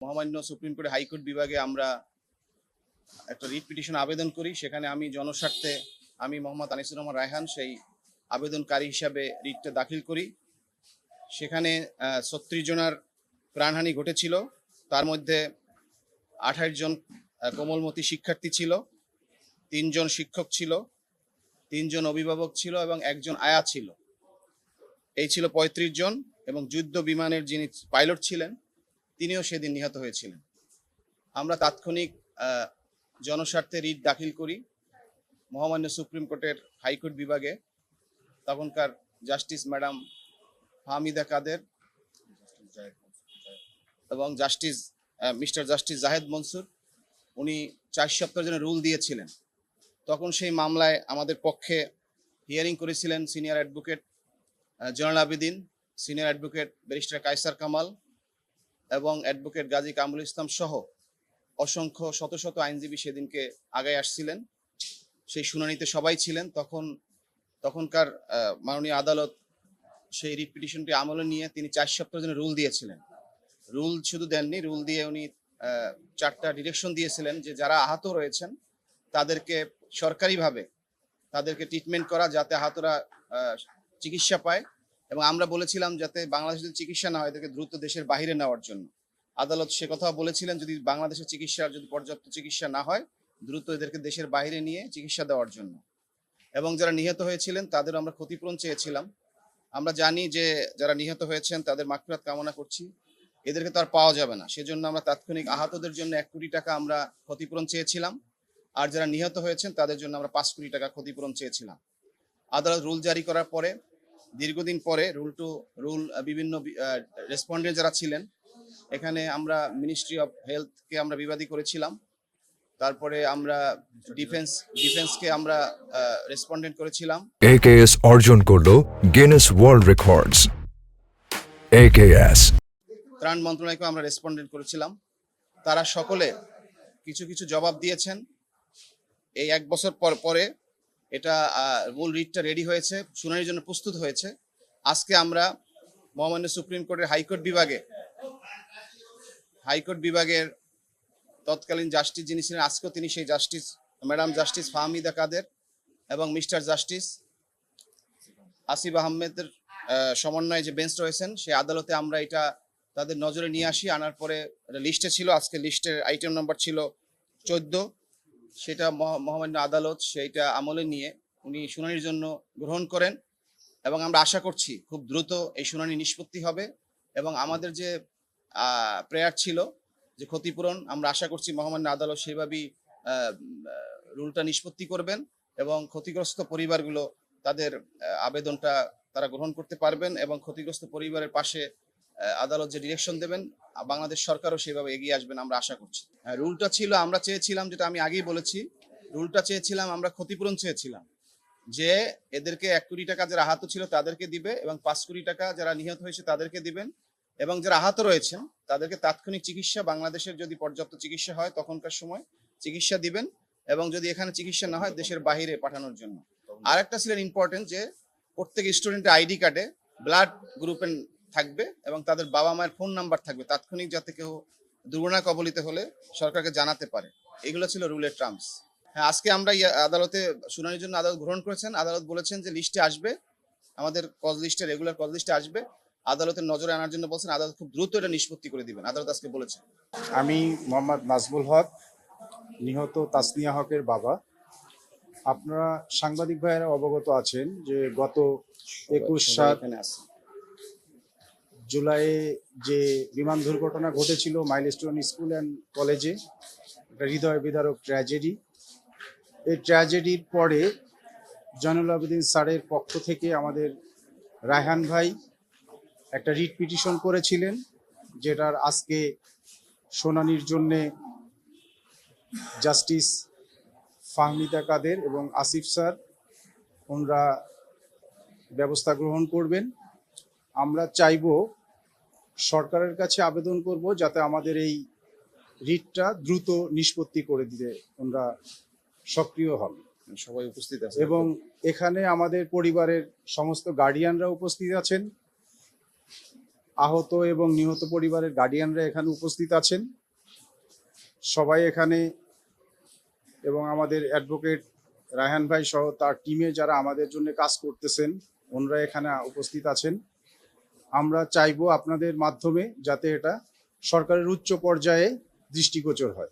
মহামান্য সুপ্রিম কোর্টে হাইকোর্ট বিভাগে আমরা একটা রিট পিটিশন আবেদন করি। সেখানে আমি জনস্বার্থে আমি মোহাম্মদ আনিসুর রহমান রায়হান সেই আবেদনকারী হিসাবে রিটটা দাখিল করি। সেখানে ৩৬ জনের প্রাণহানি ঘটেছিল। তার মধ্যে ২৮ জন কোমলমতি শিক্ষার্থী ছিল, ৩ জন শিক্ষক ছিল, ৩ জন অভিভাবক ছিল এবং একজন আয়া ছিল। এই ছিল ৩৫ জন এবং যুদ্ধ বিমানের যিনি পাইলট ছিলেন তিনিও সেদিন নিহত হয়েছিলেন। আমরা তাৎক্ষণিক জনস্বার্থে রিট দাখিল করি মহামান্য সুপ্রিম কোর্টের হাইকোর্ট বিভাগে। তখনকার জাস্টিস ম্যাডাম ফাহমিদা কাদের এবং মিস্টার জাস্টিস জাহেদ মনসুর উনি ৪ সপ্তাহের জন্য রুল দিয়েছিলেন। তখন সেই মামলায় আমাদের পক্ষে হিয়ারিং করেছিলেন senior advocate Zainul Abedin, senior advocate barrister Kaiser Kamal এবং অ্যাডভোকেট গাজী কামরুল ইসলাম সহ অসংখ্য শত শত আইনজীবী সেদিনকে আগায় আসছিলেন। সেই শুনানিতে সবাই ছিলেন। তখনকার মাননীয় আদালত সেই রিট পিটিশনটি আমলে নিয়ে তিনি ৪ সপ্তাহের জন্য রুল দিয়েছিলেন। রুল শুধু দেননি, রুল দিয়ে উনি 4টা ডিরেকশন দিয়েছিলেন যে যারা আহত রয়েছেন তাদেরকে সরকারিভাবে তাদেরকে ট্রিটমেন্ট করা, যাতে আহতরা চিকিৎসা পায়। এবং আমরা বলেছিলাম যাতে বাংলাদেশের চিকিৎসা না হয় এদেরকে দ্রুত দেশের বাইরে নেওয়ার জন্য। আদালত সে কথা বলেছিলেন যদি বাংলাদেশের চিকিৎসার যদি পর্যাপ্ত চিকিৎসা না হয় দ্রুত এদেরকে দেশের বাইরে নিয়ে চিকিৎসা দেওয়ার জন্য। এবং যারা নিহত হয়েছিলেন তাদের আমরা ক্ষতিপূরণ চেয়েছিলাম। আমরা জানি যে যারা নিহত হয়েছেন তাদের মাগফিরাত কামনা করছি, এদেরকে তো আর পাওয়া যাবে না, সেজন্য আমরা তাৎক্ষণিক আহতদের জন্য ১ কোটি টাকা আমরা ক্ষতিপূরণ চেয়েছিলাম। আর যারা নিহত হয়েছেন তাদের জন্য আমরা ৫ কোটি টাকা ক্ষতিপূরণ চেয়েছিলাম। আদালত রুল জারি করার পরে দীর্ঘদিন পরে রুল বিভিন্ন রেসপন্ডেন্ট যারা ছিলেন, এখানে আমরা মিনিস্ট্রি অফ হেলথকে আমরা বিবাদী করেছিলাম। তারপরে আমরা ডিফেন্সকে আমরা রেসপন্ডেন্ট করেছিলাম। AKS অর্জন করলো গিনেস ওয়ার্ল্ড রেকর্ডস। AKS ত্রাণ মন্ত্রণালয়কে আমরা রেসপন্ডেন্ট করেছিলাম। তারা সকলে কিছু কিছু জবাব দিয়েছেন। এই ১ বছর পরে এটা মূল রিটটা রেডি হয়েছে, শুনানির জন্য প্রস্তুত হয়েছে। আজকে আমরা মহামান্য সুপ্রিম কোর্টের হাইকোর্ট বিভাগের তৎকালীন জাস্টিস যিনি ছিলেন, আজকেও তিনি সেই জাস্টিস ম্যাডাম জাস্টিস ফাহমিদা কাদের এবং মিস্টার জাস্টিস আসিফ আহমেদের সমন্বয়ে যে বেঞ্চ রয়েছেন সেই আদালতে আমরা এটা তাদের নজরে নিয়ে আসি। আনার পরে লিস্টে ছিল, আজকে লিস্টের আইটেম নাম্বার ছিল 14। সেটা মহামান্য আদালত সেইটা আমলে নিয়ে উনি শুনানির জন্য গ্রহণ করেন এবং আমরা আশা করছি খুব দ্রুত এই শুনানি নিষ্পত্তি হবে। এবং আমাদের যে প্রেয়ার ছিল যে ক্ষতিপূরণ, আমরা আশা করছি মহামান্য আদালত সেভাবেই রুলটা নিষ্পত্তি করবেন এবং ক্ষতিগ্রস্ত পরিবারগুলো তাদের আবেদনটা তারা গ্রহণ করতে পারবেন এবং ক্ষতিগ্রস্ত পরিবারের পাশে আদালত যে ডিরেকশন দেবেন বাংলাদেশ সরকারও সেভাবে এগিয়ে আসবেন আমরা আশা করছি। রুলটা ছিল, আমরা চেয়েছিলাম, যেটা আমি আগেই বলেছি, রুলটা চেয়েছিলাম আমরা ক্ষতিপূরণ চেয়েছিলাম যে এদেরকে ১ কোটি টাকা যারা আহত ছিল তাদেরকে দিবে এবং ৫ কোটি টাকা যারা নিহত হয়েছে তাদেরকে দিবেন এবং যারা আহত রয়েছেন তাদেরকে তাৎক্ষণিক চিকিৎসা, বাংলাদেশের যদি পর্যাপ্ত চিকিৎসা হয় তখনকার সময় চিকিৎসা দিবেন এবং যদি এখানে চিকিৎসা না হয় দেশের বাইরে পাঠানোর জন্য। আর একটা ছিলেন ইম্পর্টেন্ট যে প্রত্যেক স্টুডেন্টের আইডি কার্ডে ব্লাড গ্রুপের থাকবে এবং তাদের বাবা মায়ের ফোন নাম্বার থাকবে, তাৎক্ষণিক যাতে কেউ দুর্ঘটনা কবলিত হলে সরকারকে জানাতে পারে। এগুলো ছিল রুলের টার্মস। হ্যাঁ, আজকে আমরা আদালতে শুনানির জন্য আদালত গ্রহণ করেছেন। আদালত বলেছেন যে লিস্টে আসবে, আমাদের কজ লিস্টে, রেগুলার কজ লিস্টে আসবে, আদালতের নজরে আনার জন্য বলছেন। আদালত খুব দ্রুত এটা নিষ্পত্তি করে দিবেন, আদালত আজকে বলেছেন। আমি মোহাম্মদ নাজমুল হক, নিহত তাসনিয়া হকের বাবা। আপনারা সাংবাদিক ভাইয়েরা অবগত আছেন যে গত ২১/৭ জুলাইয়ে যে বিমান দুর্ঘটনা ঘটেছিল মাইলস্টোন স্কুল অ্যান্ড কলেজে, একটা হৃদয় বিদারক ট্র্যাজেডি। এই ট্র্যাজেডির পরে জয়নুল আবেদিন স্যারের পক্ষ থেকে আমাদের রায়হান ভাই একটা রিট পিটিশন করেছিলেন, যেটার আজকে শুনানির জন্যে জাস্টিস ফাহমিদা কাদের এবং আসিফ স্যার ওনারা ব্যবস্থা গ্রহণ করবেন। আমরা চাইব, সরকারের কাছে আবেদন করব যাতে আমাদের এই রিটটা দ্রুত নিষ্পত্তি করে দিতে ওনারা সক্রিয় হন। সবাই উপস্থিত আছে এবং এখানে আমাদের পরিবারের সমস্ত গার্ডিয়ানরা উপস্থিত আছেন। আহত এবং নিহত পরিবারের গার্ডিয়ানরা এখানে উপস্থিত আছেন। সবাই এখানে এবং আমাদের অ্যাডভোকেট রায়হান ভাই সহ তার টিমে যারা আমাদের জন্য কাজ করতেছেন ওনারা এখানে উপস্থিত আছেন। আমরা চাইবো আপনাদের মাধ্যমে যাতে এটা সরকারের উচ্চ পর্যায়ে দৃষ্টিগোচর হয়।